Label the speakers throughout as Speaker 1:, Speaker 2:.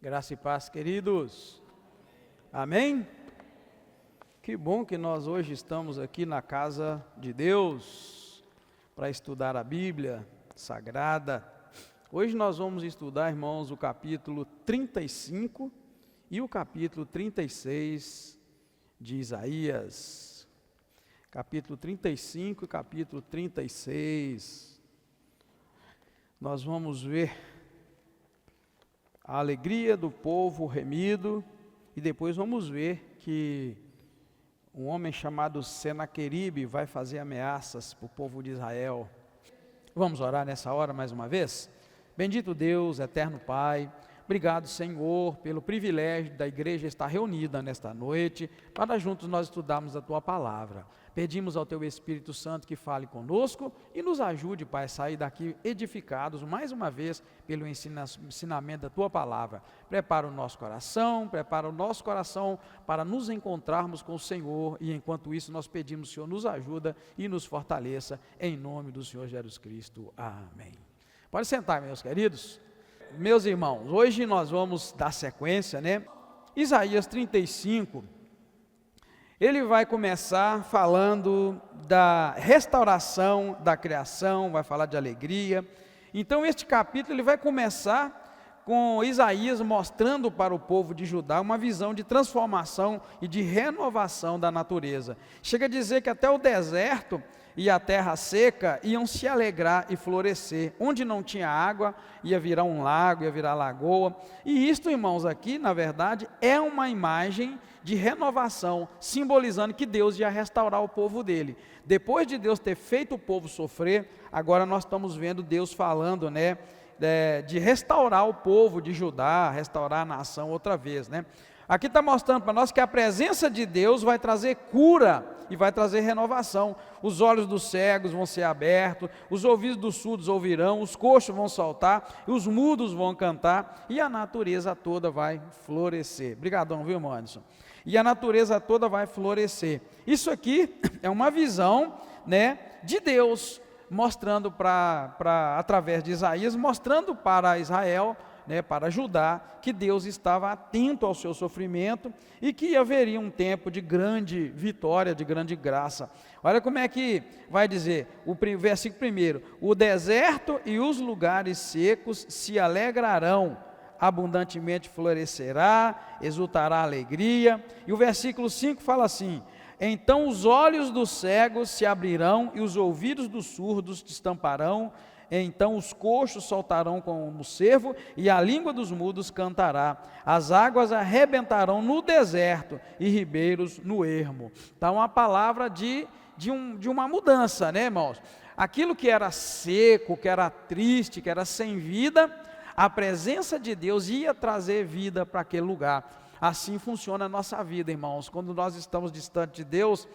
Speaker 1: Graça e paz, queridos. Amém? Que bom que nós hoje estamos aqui na casa de Deus para estudar a Bíblia Sagrada. Hoje nós vamos estudar, irmãos, o capítulo 35 e o capítulo 36 de Isaías. Capítulo 35 e capítulo 36. Nós vamos ver a alegria do povo remido, e depois vamos ver que um homem chamado Senaqueribe vai fazer ameaças para o povo de Israel. Vamos orar nessa hora mais uma vez? Bendito Deus, eterno Pai, obrigado, Senhor, pelo privilégio da igreja estar reunida nesta noite, para juntos nós estudarmos a Tua Palavra. Pedimos ao Teu Espírito Santo que fale conosco e nos ajude, Pai, a sair daqui edificados, mais uma vez, pelo ensinamento da Tua Palavra. Prepara o nosso coração para nos encontrarmos com o Senhor, e enquanto isso nós pedimos, Senhor, nos ajuda e nos fortaleça, em nome do Senhor Jesus Cristo. Amém. Pode sentar, meus queridos. Meus irmãos, hoje nós vamos dar sequência, Isaías 35, ele vai começar falando da restauração da criação, vai falar de alegria. Então este capítulo ele vai começar com Isaías mostrando para o povo de Judá uma visão de transformação e de renovação da natureza. Chega a dizer que até o deserto e a terra seca iam se alegrar e florescer. Onde não tinha água, ia virar um lago, ia virar lagoa. E isto, irmãos, aqui, na verdade, é uma imagem de renovação, simbolizando que Deus ia restaurar o povo dele. Depois de Deus ter feito o povo sofrer, agora nós estamos vendo Deus falando, de restaurar o povo de Judá, restaurar a nação outra vez, Aqui está mostrando para nós que a presença de Deus vai trazer cura e vai trazer renovação. Os olhos dos cegos vão ser abertos, os ouvidos dos surdos ouvirão, os coxos vão saltar, os mudos vão cantar, e a natureza toda vai florescer. Obrigadão, viu, irmão Anderson? E a natureza toda vai florescer. Isso aqui é uma visão, de Deus, mostrando através de Isaías, mostrando para Israel, para Judá, que Deus estava atento ao seu sofrimento e que haveria um tempo de grande vitória, de grande graça. Olha como é que vai dizer, o versículo 1: o deserto e os lugares secos se alegrarão, abundantemente florescerá, exultará a alegria. E o versículo 5 fala assim: então os olhos dos cegos se abrirão e os ouvidos dos surdos destamparão. Então os coxos soltarão como o cervo e a língua dos mudos cantará. As águas arrebentarão no deserto e ribeiros no ermo. Então uma palavra de uma mudança, irmãos? Aquilo que era seco, que era triste, que era sem vida, a presença de Deus ia trazer vida para aquele lugar. Assim funciona a nossa vida, irmãos. Quando nós estamos distante de Deus,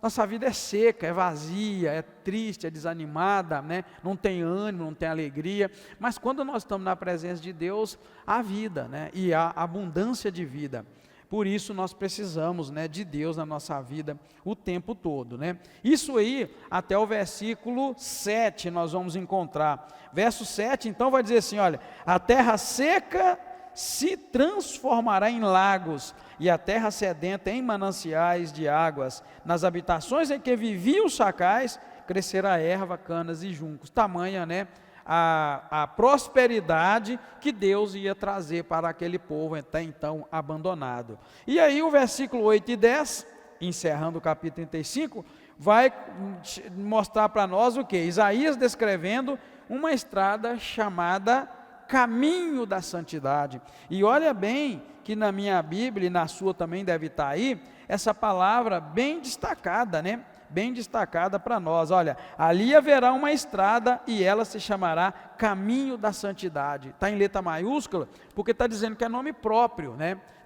Speaker 1: nossa vida é seca, é vazia, é triste, é desanimada, não tem ânimo, não tem alegria. Mas quando nós estamos na presença de Deus, há vida, e há abundância de vida. Por isso nós precisamos, de Deus na nossa vida o tempo todo, Isso aí, até o versículo 7 nós vamos encontrar. Verso 7 então vai dizer assim, olha: a terra seca se transformará em lagos, e a terra sedenta em mananciais de águas. Nas habitações em que viviam os chacais, crescerá erva, canas e juncos. Tamanha, a prosperidade que Deus ia trazer para aquele povo até então abandonado. E aí o versículo 8 e 10, encerrando o capítulo 35, vai mostrar para nós o que? Isaías descrevendo uma estrada chamada caminho da santidade. E olha bem que na minha Bíblia, e na sua também deve estar aí, essa palavra bem destacada, bem destacada para nós. Olha, ali haverá uma estrada e ela se chamará caminho da santidade. Está em letra maiúscula, porque está dizendo que é nome próprio,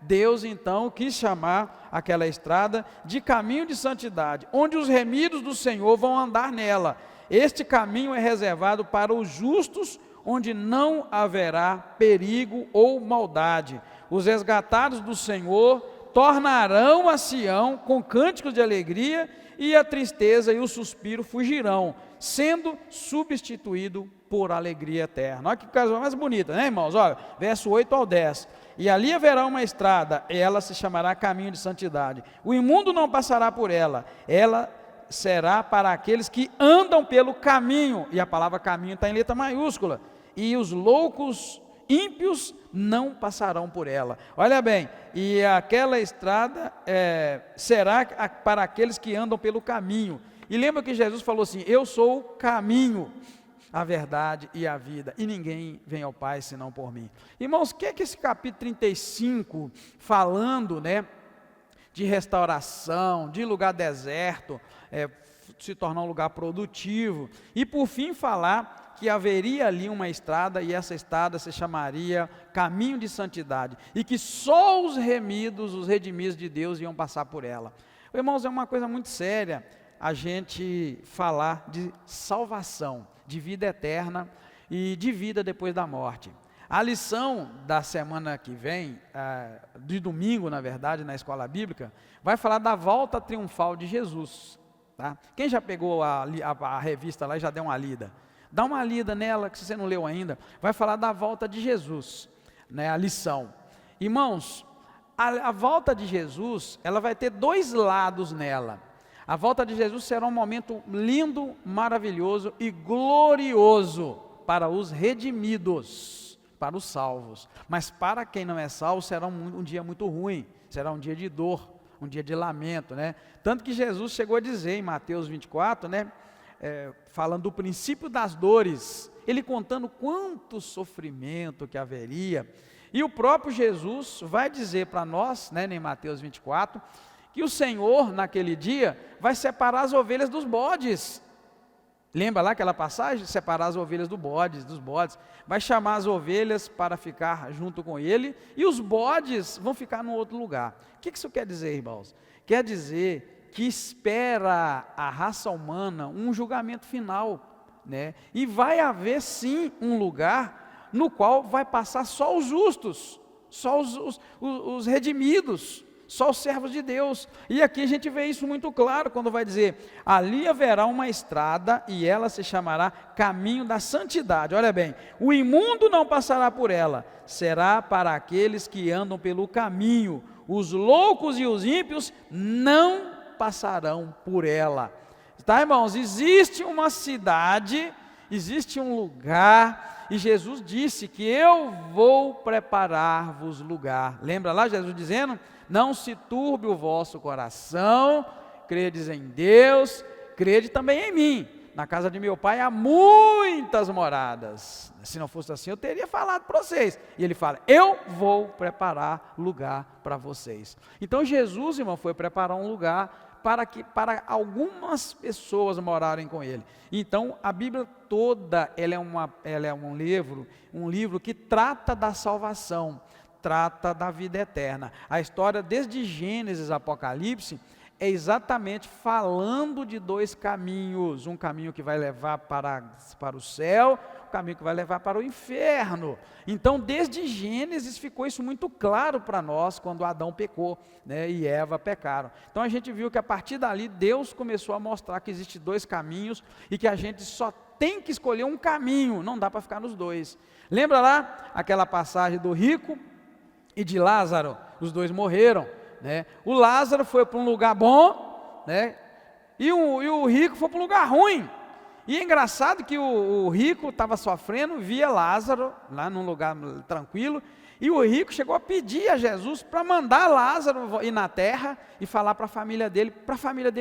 Speaker 1: Deus então quis chamar aquela estrada de caminho de santidade, onde os remidos do Senhor vão andar nela. Este caminho é reservado para os justos, onde não haverá perigo ou maldade. Os resgatados do Senhor tornarão a Sião com cânticos de alegria, e a tristeza e o suspiro fugirão. sendo substituído por alegria eterna. Olha que coisa mais bonita, né, irmãos? Olha, verso 8 ao 10. E ali haverá uma estrada, e ela se chamará caminho de santidade. O imundo não passará por ela, ela será para aqueles que andam pelo caminho, e a palavra caminho está em letra maiúscula, e os loucos ímpios não passarão por ela. Olha bem, e aquela estrada será para aqueles que andam pelo caminho. E lembra que Jesus falou assim: eu sou o caminho, a verdade e a vida, e ninguém vem ao Pai senão por mim. Irmãos, o que é que esse capítulo 35, falando, né, de restauração, de lugar deserto, se tornar um lugar produtivo, e por fim falar que haveria ali uma estrada, e essa estrada se chamaria caminho de santidade, e que só os remidos, os redimidos de Deus iam passar por ela. Irmãos, é uma coisa muito séria a gente falar de salvação, de vida eterna e de vida depois da morte. A lição da semana que vem, de domingo, na verdade, na escola bíblica, vai falar da volta triunfal de Jesus. Tá? Quem já pegou a revista lá e já deu uma lida? Dá uma lida nela, que se você não leu ainda. Vai falar da volta de Jesus, né, a lição. Irmãos, a volta de Jesus, ela vai ter dois lados nela. A volta de Jesus será um momento lindo, maravilhoso e glorioso para os redimidos, para os salvos. Mas para quem não é salvo, será um dia muito ruim, será um dia de dor, um dia de lamento, né? Tanto que Jesus chegou a dizer em Mateus 24, né, falando do princípio das dores, ele contando quanto sofrimento que haveria. E o próprio Jesus vai dizer para nós, né, em Mateus 24, que o Senhor, naquele dia, vai separar as ovelhas dos bodes. Lembra lá aquela passagem? Separar as ovelhas dos bodes. Vai chamar as ovelhas para ficar junto com ele, e os bodes vão ficar num outro lugar. O que isso quer dizer, irmãos? Quer dizer que espera a raça humana um julgamento final, né? E vai haver sim um lugar no qual vai passar só os justos, só os redimidos, só os servos de Deus. E aqui a gente vê isso muito claro, quando vai dizer, ali haverá uma estrada, e ela se chamará caminho da santidade. Olha bem, o imundo não passará por ela, será para aqueles que andam pelo caminho, os loucos e os ímpios não passarão por ela. Tá, irmãos? Existe uma cidade, existe um lugar, e Jesus disse que eu vou preparar-vos lugar. Lembra lá Jesus dizendo: não se turbe o vosso coração, credes em Deus, crede também em mim. Na casa de meu pai há muitas moradas. Se não fosse assim, eu teria falado para vocês. E ele fala: eu vou preparar lugar para vocês. Então Jesus, irmão, foi preparar um lugar para algumas pessoas morarem com ele. Então a Bíblia toda, ela é um livro que trata da salvação, trata da vida eterna. A história desde Gênesis a Apocalipse é exatamente falando de dois caminhos, um caminho que vai levar para o céu, um caminho que vai levar para o inferno. Então desde Gênesis ficou isso muito claro para nós, quando Adão pecou, né, e Eva pecaram. Então a gente viu que a partir dali Deus começou a mostrar que existem dois caminhos, e que a gente só tem que escolher um caminho, não dá para ficar nos dois. Lembra lá aquela passagem do rico e de Lázaro? Os dois morreram, né? O Lázaro foi para um lugar bom, né? E o rico foi para um lugar ruim. E é engraçado que o rico estava sofrendo, via Lázaro lá num lugar tranquilo, e o rico chegou a pedir a Jesus para mandar Lázaro ir na terra e falar para a família dele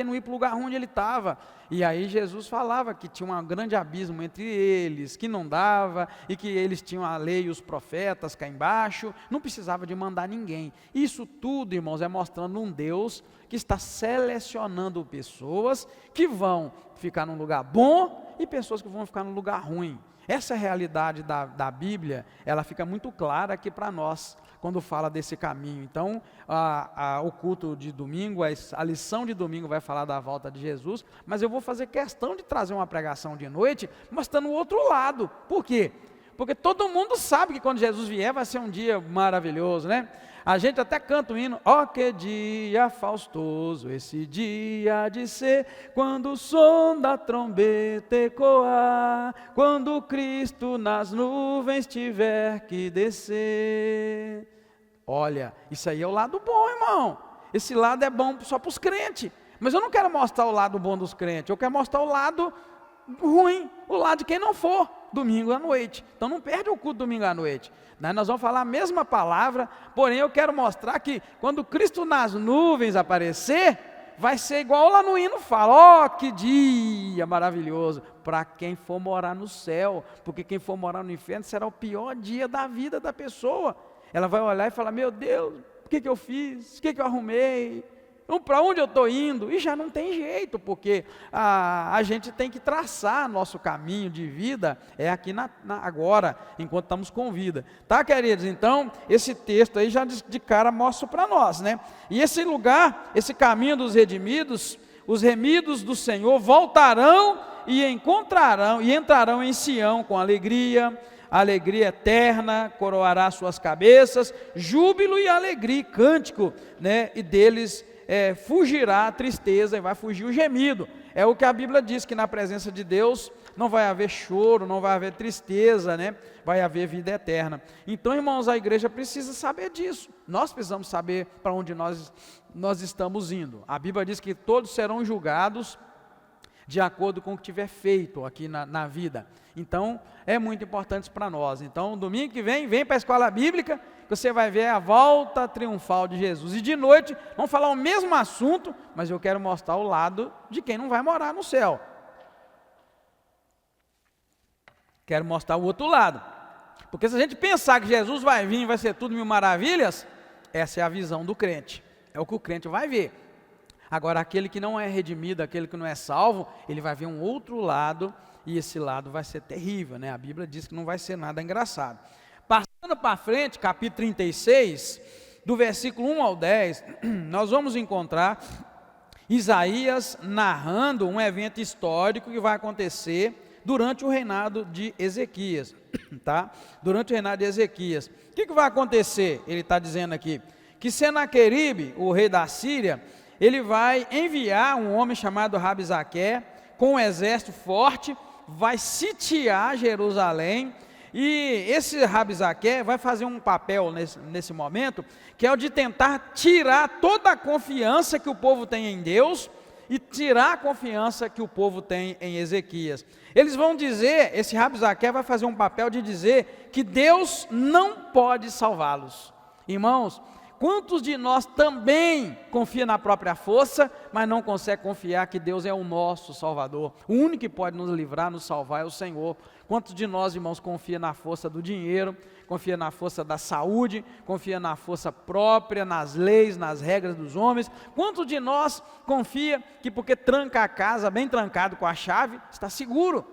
Speaker 1: não ir para o lugar onde ele estava. E aí Jesus falava que tinha um grande abismo entre eles, que não dava, e que eles tinham a lei e os profetas cá embaixo, não precisava de mandar ninguém. Isso tudo, irmãos, é mostrando um Deus que está selecionando pessoas que vão ficar num lugar bom e pessoas que vão ficar num lugar ruim. Essa realidade da Bíblia, ela fica muito clara aqui para nós, quando fala desse caminho. Então, o culto de domingo, a lição de domingo vai falar da volta de Jesus, mas eu vou fazer questão de trazer uma pregação de noite, mostrando o outro lado. Por quê? Porque todo mundo sabe que quando Jesus vier vai ser um dia maravilhoso, né? A gente até canta o hino, ó que dia faustoso esse dia há de ser, quando o som da trombeta ecoar, quando Cristo nas nuvens tiver que descer. Olha, isso aí é o lado bom, irmão. Esse lado é bom só para os crentes. Mas eu não quero mostrar o lado bom dos crentes, eu quero mostrar o lado ruim, o lado de quem não for, domingo à noite. Então não perde o culto domingo à noite. Nós vamos falar a mesma palavra, porém eu quero mostrar que quando Cristo nas nuvens aparecer, vai ser igual lá no hino fala, ó que dia maravilhoso, para quem for morar no céu, porque quem for morar no inferno será o pior dia da vida da pessoa. Ela vai olhar e falar, meu Deus, o que eu fiz, o que eu arrumei, para onde eu estou indo? E já não tem jeito, porque a gente tem que traçar nosso caminho de vida, é aqui agora, enquanto estamos com vida. Tá, queridos? Então, esse texto aí já de cara mostra para nós, né? E esse lugar, esse caminho dos redimidos, os remidos do Senhor voltarão e encontrarão, e entrarão em Sião com alegria, alegria eterna coroará suas cabeças, júbilo e alegria, cântico, né? E deles fugirá a tristeza e vai fugir o gemido. É o que a Bíblia diz, que na presença de Deus não vai haver choro, não vai haver tristeza, né? Vai haver vida eterna. Então, irmãos, a igreja precisa saber disso. Nós precisamos saber para onde nós estamos indo. A Bíblia diz que todos serão julgados de acordo com o que tiver feito aqui na vida. Então, é muito importante para nós. Então, domingo que vem para a escola bíblica, que você vai ver a volta triunfal de Jesus. E de noite, vamos falar o mesmo assunto, mas eu quero mostrar o lado de quem não vai morar no céu. Quero mostrar o outro lado. Porque se a gente pensar que Jesus vai vir e vai ser tudo mil maravilhas, essa é a visão do crente. É o que o crente vai ver. Agora, aquele que não é redimido, aquele que não é salvo, ele vai ver um outro lado, e esse lado vai ser terrível, né? A Bíblia diz que não vai ser nada engraçado. Passando para frente, capítulo 36, do versículo 1 ao 10, nós vamos encontrar Isaías narrando um evento histórico que vai acontecer durante o reinado de Ezequias, tá? Durante o reinado de Ezequias. O que vai acontecer? Ele está dizendo aqui, que Senaqueribe, o rei da Síria, ele vai enviar um homem chamado Rabsaqué, com um exército forte, vai sitiar Jerusalém, e esse Rabsaqué vai fazer um papel nesse momento, que é o de tentar tirar toda a confiança que o povo tem em Deus, e tirar a confiança que o povo tem em Ezequias. Eles vão dizer, esse Rabsaqué vai fazer um papel de dizer que Deus não pode salvá-los. Irmãos, quantos de nós também confia na própria força, mas não consegue confiar que Deus é o nosso Salvador? O único que pode nos livrar, nos salvar é o Senhor. Quantos de nós, irmãos, confia na força do dinheiro, confia na força da saúde, confia na força própria, nas leis, nas regras dos homens? Quantos de nós confia que porque tranca a casa bem trancado com a chave, está seguro?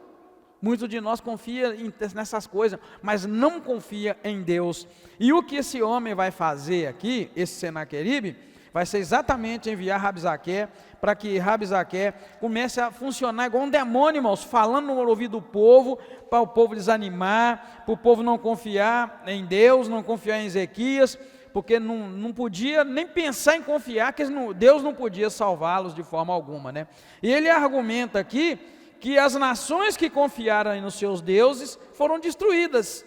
Speaker 1: Muitos de nós confia nessas coisas, mas não confia em Deus. E o que esse homem vai fazer aqui, esse Senaqueribe, vai ser exatamente enviar Rabsaqué, para que Rabsaqué comece a funcionar igual um demônio, irmãos, falando no ouvido do povo, para o povo desanimar, para o povo não confiar em Deus, não confiar em Ezequias, porque não podia nem pensar em confiar, que Deus não podia salvá-los de forma alguma, né? E ele argumenta aqui, que as nações que confiaram nos seus deuses foram destruídas,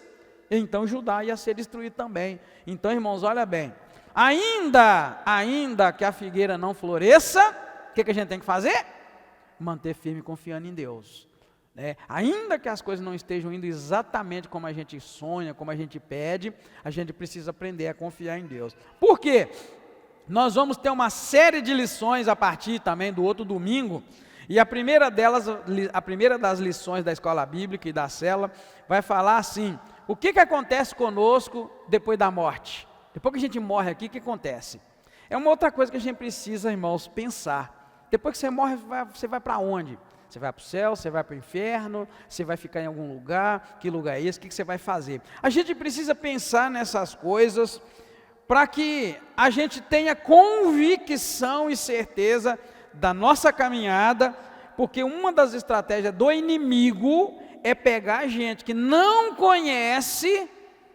Speaker 1: então Judá ia ser destruído também. Então, irmãos, olha bem, ainda que a figueira não floresça, o que a gente tem que fazer? Manter firme confiando em Deus, né? Ainda que as coisas não estejam indo exatamente como a gente sonha, como a gente pede, a gente precisa aprender a confiar em Deus. Por quê? Nós vamos ter uma série de lições a partir também do outro domingo. E a primeira das lições da escola bíblica e da célula vai falar assim: o que acontece conosco depois da morte? Depois que a gente morre aqui, o que acontece? É uma outra coisa que a gente precisa, irmãos, pensar. Depois que você morre, você vai para onde? Você vai para o céu, você vai para o inferno, você vai ficar em algum lugar? Que lugar é esse? O que você vai fazer? A gente precisa pensar nessas coisas para que a gente tenha convicção e certeza da nossa caminhada, porque uma das estratégias do inimigo é pegar gente que não conhece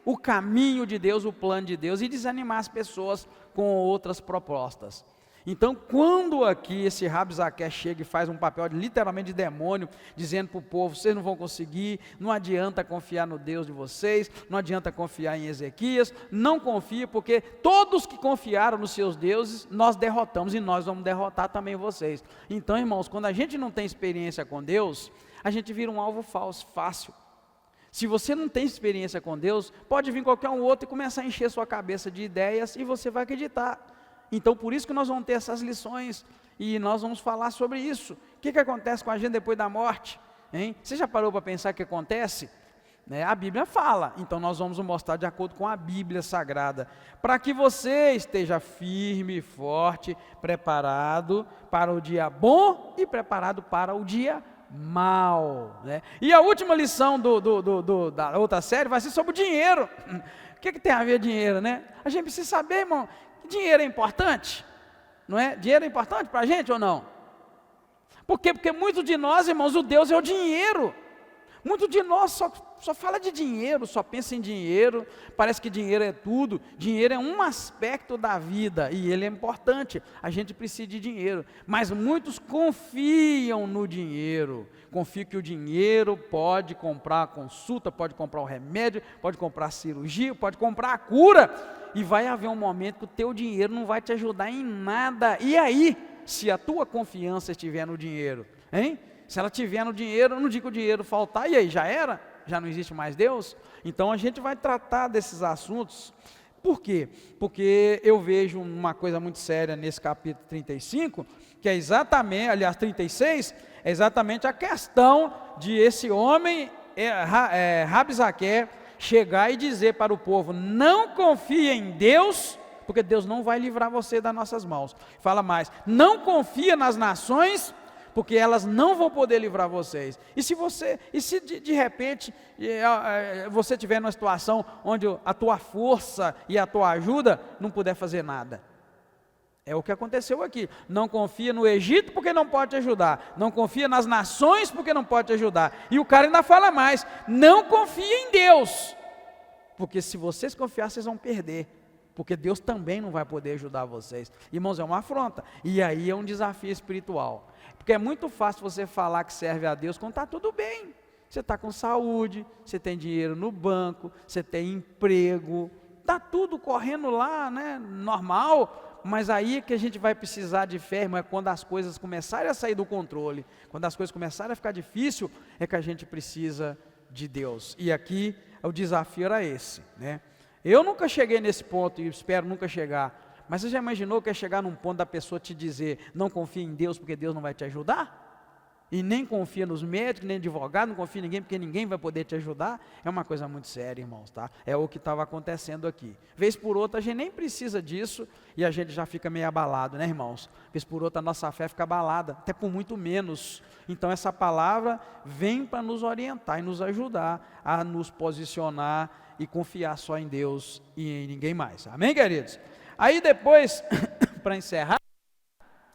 Speaker 1: o caminho de Deus, o plano de Deus, e desanimar as pessoas com outras propostas. Então, quando aqui esse Rabi Zaqueu chega e faz um papel literalmente de demônio, dizendo para o povo, vocês não vão conseguir, não adianta confiar no Deus de vocês, não adianta confiar em Ezequias, não confie, porque todos que confiaram nos seus deuses, nós derrotamos e nós vamos derrotar também vocês. Então, irmãos, quando a gente não tem experiência com Deus, a gente vira um alvo falso, fácil. Se você não tem experiência com Deus, pode vir qualquer um outro e começar a encher sua cabeça de ideias e você vai acreditar. Então, por isso que nós vamos ter essas lições e nós vamos falar sobre isso. O que acontece com a gente depois da morte? Hein? Você já parou para pensar o que acontece? A Bíblia fala, então nós vamos mostrar de acordo com a Bíblia Sagrada, para que você esteja firme, forte, preparado para o dia bom e preparado para o dia mal. E a última lição da outra série vai ser sobre o dinheiro. O que tem a ver dinheiro, né? A gente precisa saber, irmão, dinheiro é importante, não é? Dinheiro é importante para a gente ou não? Por quê? Porque muitos de nós, irmãos, o Deus é o dinheiro. Muitos de nós só fala de dinheiro, só pensa em dinheiro, parece que dinheiro é tudo. Dinheiro é um aspecto da vida e ele é importante, a gente precisa de dinheiro. Mas muitos confiam no dinheiro, confiam que o dinheiro pode comprar a consulta, pode comprar o remédio, pode comprar a cirurgia, pode comprar a cura. E vai haver um momento que o teu dinheiro não vai te ajudar em nada. E aí, se a tua confiança estiver no dinheiro, hein? Se ela estiver no dinheiro, não digo que o dinheiro faltar, e aí, já era? Já não existe mais Deus? Então a gente vai tratar desses assuntos. Por quê? Porque eu vejo uma coisa muito séria nesse capítulo 35, que é exatamente, aliás 36, é exatamente a questão de esse homem, Rabi Zaqueu, chegar e dizer para o povo, não confie em Deus, porque Deus não vai livrar você das nossas mãos. Fala mais, não confia nas nações, porque elas não vão poder livrar vocês. E se de repente você estiver numa situação onde a tua força e a tua ajuda não puder fazer nada? É o que aconteceu aqui. Não confia no Egito porque não pode te ajudar. Não confia nas nações porque não pode te ajudar. E o cara ainda fala mais, não confia em Deus, porque se vocês confiar, vocês vão perder. Porque Deus também não vai poder ajudar vocês. Irmãos, é uma afronta. E aí é um desafio espiritual. Porque é muito fácil você falar que serve a Deus quando está tudo bem. Você está com saúde, você tem dinheiro no banco, você tem emprego, está tudo correndo lá, né, normal. Mas aí que a gente vai precisar de fé, irmão, é quando as coisas começarem a sair do controle. Quando as coisas começarem a ficar difícil, é que a gente precisa de Deus. E aqui o desafio era esse, né? Eu nunca cheguei nesse ponto e espero nunca chegar, mas você já imaginou que é chegar num ponto da pessoa te dizer, não confia em Deus porque Deus não vai te ajudar? E nem confia nos médicos, nem advogado, não confia em ninguém porque ninguém vai poder te ajudar? É uma coisa muito séria, irmãos, tá? É o que estava acontecendo aqui. Vez por outra a gente nem precisa disso e a gente já fica meio abalado, né, irmãos? Vez por outra a nossa fé fica abalada, até por muito menos. Então essa palavra vem para nos orientar e nos ajudar a nos posicionar e confiar só em Deus e em ninguém mais. Amém, queridos? Aí depois, para encerrar,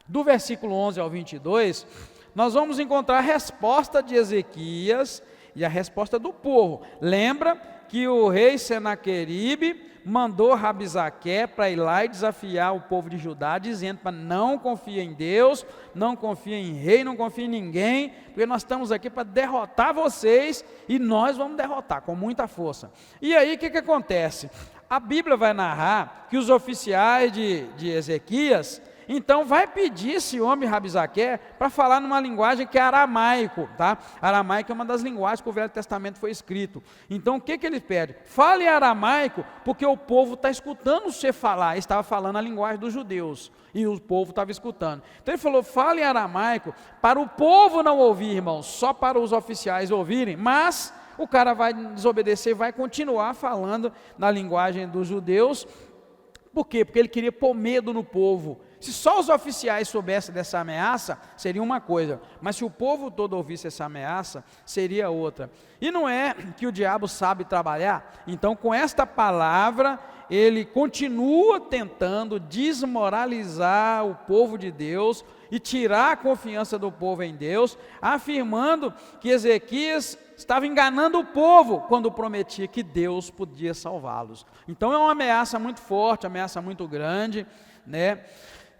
Speaker 1: do versículo 11 ao 22, nós vamos encontrar a resposta de Ezequias e a resposta do povo. Lembra que o rei Senaqueribe mandou Rabi Zaqueu para ir lá e desafiar o povo de Judá, dizendo para não confia em Deus, não confia em rei, não confia em ninguém, porque nós estamos aqui para derrotar vocês, e nós vamos derrotar com muita força. E aí o que acontece? A Bíblia vai narrar que os oficiais de Ezequias, então vai pedir esse homem Rabi Zaqueu para falar numa linguagem que é aramaico, tá? Aramaico é uma das linguagens que o Velho Testamento foi escrito. Então o que ele pede? Fale aramaico, porque o povo está escutando você falar. Ele estava falando a linguagem dos judeus e o povo estava escutando. Então ele falou, fale aramaico para o povo não ouvir, irmãos, só para os oficiais ouvirem, mas o cara vai desobedecer, vai continuar falando na linguagem dos judeus. Por quê? Porque ele queria pôr medo no povo. Se só os oficiais soubessem dessa ameaça, seria uma coisa, mas se o povo todo ouvisse essa ameaça, seria outra. E não é que o diabo sabe trabalhar? Então, com esta palavra, ele continua tentando desmoralizar o povo de Deus e tirar a confiança do povo em Deus, afirmando que Ezequias estava enganando o povo quando prometia que Deus podia salvá-los. Então é uma ameaça muito forte, uma ameaça muito grande, né?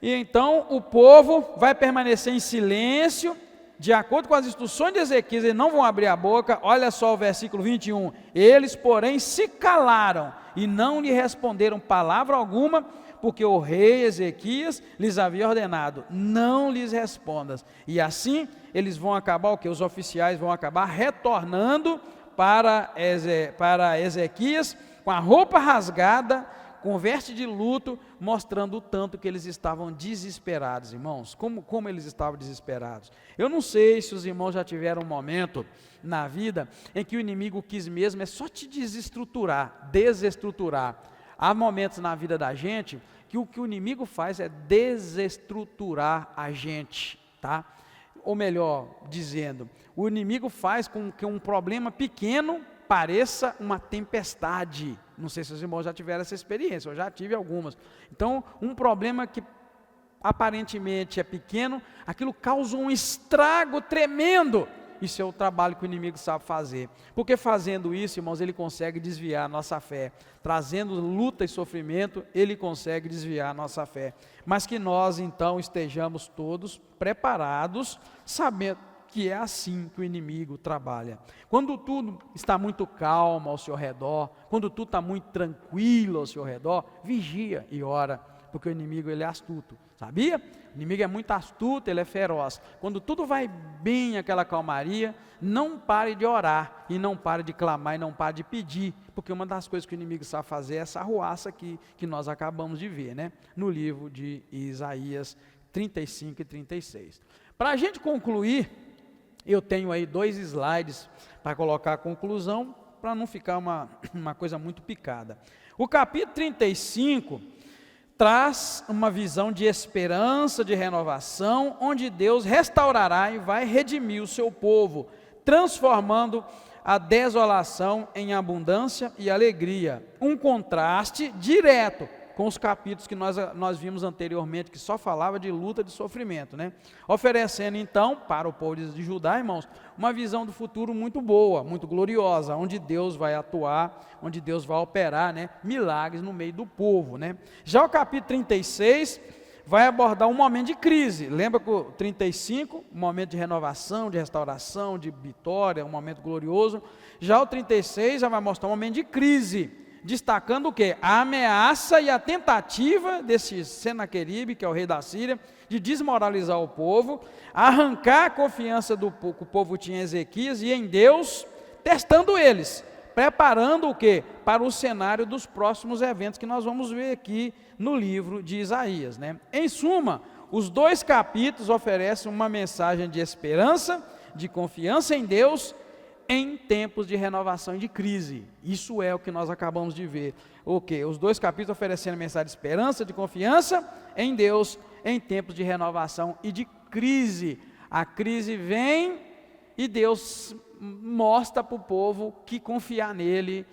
Speaker 1: E então o povo vai permanecer em silêncio, de acordo com as instruções de Ezequias, eles não vão abrir a boca. Olha só o versículo 21, eles porém se calaram e não lhe responderam palavra alguma, porque o rei Ezequias lhes havia ordenado, não lhes respondas. E assim eles vão acabar o quê? Os oficiais vão acabar retornando para Ezequias com a roupa rasgada, com veste de luto, mostrando o tanto que eles estavam desesperados, irmãos. Como eles estavam desesperados. Eu não sei se os irmãos já tiveram um momento na vida em que o inimigo quis mesmo só te desestruturar. Há momentos na vida da gente que o que o inimigo faz é desestruturar a gente, tá? Ou melhor dizendo, o inimigo faz com que um problema pequeno pareça uma tempestade. Não sei se os irmãos já tiveram essa experiência, eu já tive algumas. Então, um problema que aparentemente é pequeno, aquilo causa um estrago tremendo. Isso é o trabalho que o inimigo sabe fazer. Porque fazendo isso, irmãos, ele consegue desviar a nossa fé. Trazendo luta e sofrimento, ele consegue desviar a nossa fé. Mas que nós, então, estejamos todos preparados, sabendo que é assim que o inimigo trabalha. Quando tudo está muito calmo ao seu redor, quando tudo está muito tranquilo ao seu redor, vigia e ora, porque o inimigo ele é astuto, sabia? O inimigo é muito astuto, ele é feroz. Quando tudo vai bem, aquela calmaria, não pare de orar, e não pare de clamar, e não pare de pedir, porque uma das coisas que o inimigo sabe fazer é essa arruaça aqui, que nós acabamos de ver, né? No livro de Isaías 35 e 36. Para a gente concluir, eu tenho aí 2 slides para colocar a conclusão, para não ficar uma coisa muito picada. O capítulo 35 traz uma visão de esperança, de renovação, onde Deus restaurará e vai redimir o seu povo, transformando a desolação em abundância e alegria. Um contraste direto com os capítulos que nós vimos anteriormente, que só falava de luta, de sofrimento, né? Oferecendo então, para o povo de Judá, irmãos, uma visão do futuro muito boa, muito gloriosa, onde Deus vai atuar, onde Deus vai operar, né, milagres no meio do povo, né? Já o capítulo 36 vai abordar um momento de crise. Lembra que o 35, um momento de renovação, de restauração, de vitória, um momento glorioso. Já o 36 já vai mostrar um momento de crise, destacando o quê? A ameaça e a tentativa desse Senaqueribe, que é o rei da Síria, de desmoralizar o povo, arrancar a confiança do povo, que o povo tinha em Ezequias e em Deus, testando eles, preparando o quê? Para o cenário dos próximos eventos que nós vamos ver aqui no livro de Isaías, né? Em suma, os 2 capítulos oferecem uma mensagem de esperança, de confiança em Deus, em tempos de renovação e de crise. Isso é o que nós acabamos de ver. O quê? Os 2 capítulos oferecendo mensagem de esperança, de confiança em Deus, em tempos de renovação e de crise. A crise vem e Deus mostra para o povo que confiar nele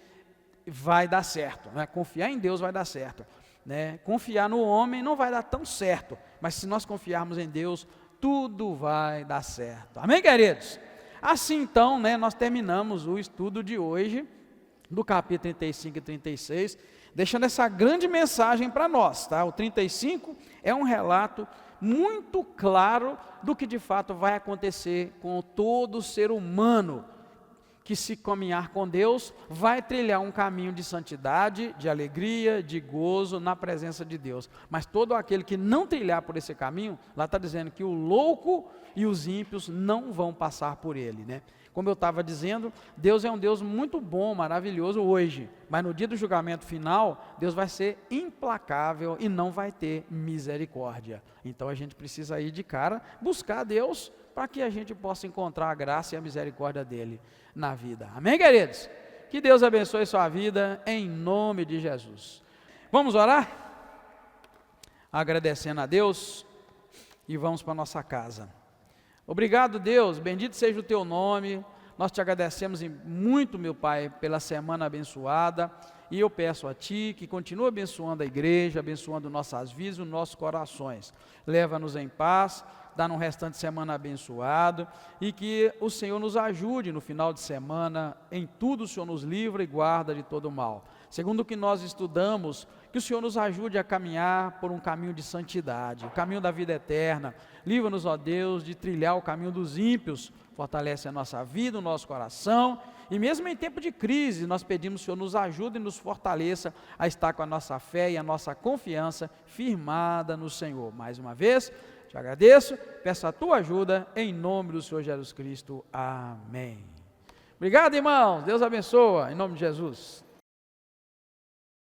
Speaker 1: vai dar certo, né? Confiar em Deus vai dar certo, né? Confiar no homem não vai dar tão certo, mas se nós confiarmos em Deus, tudo vai dar certo. Amém, queridos? Assim então, né, nós terminamos o estudo de hoje, do capítulo 35 e 36, deixando essa grande mensagem para nós, tá? O 35 é um relato muito claro do que de fato vai acontecer com todo ser humano que, se caminhar com Deus, vai trilhar um caminho de santidade, de alegria, de gozo na presença de Deus. Mas todo aquele que não trilhar por esse caminho, lá está dizendo que o louco e os ímpios não vão passar por ele, né? Como eu estava dizendo, Deus é um Deus muito bom, maravilhoso hoje, mas no dia do julgamento final, Deus vai ser implacável e não vai ter misericórdia. Então a gente precisa ir de cara, buscar Deus, para que a gente possa encontrar a graça e a misericórdia dele na vida. Amém, queridos? Que Deus abençoe sua vida, em nome de Jesus. Vamos orar? Agradecendo a Deus, e vamos para a nossa casa. Obrigado, Deus, bendito seja o teu nome, nós te agradecemos muito, meu Pai, pela semana abençoada, e eu peço a Ti que continue abençoando a igreja, abençoando nossas vidas e nossos corações. Leva-nos em paz, dar um restante de semana abençoado, e que o Senhor nos ajude no final de semana, em tudo o Senhor nos livra e guarda de todo mal. Segundo o que nós estudamos, que o Senhor nos ajude a caminhar por um caminho de santidade, o caminho da vida eterna. Livra-nos, ó Deus, de trilhar o caminho dos ímpios, fortalece a nossa vida, o nosso coração, e mesmo em tempo de crise, nós pedimos que o Senhor nos ajude e nos fortaleça a estar com a nossa fé e a nossa confiança firmada no Senhor. Mais uma vez, te agradeço, peço a tua ajuda, em nome do Senhor Jesus Cristo. Amém. Obrigado, irmãos, Deus abençoa, em nome de Jesus.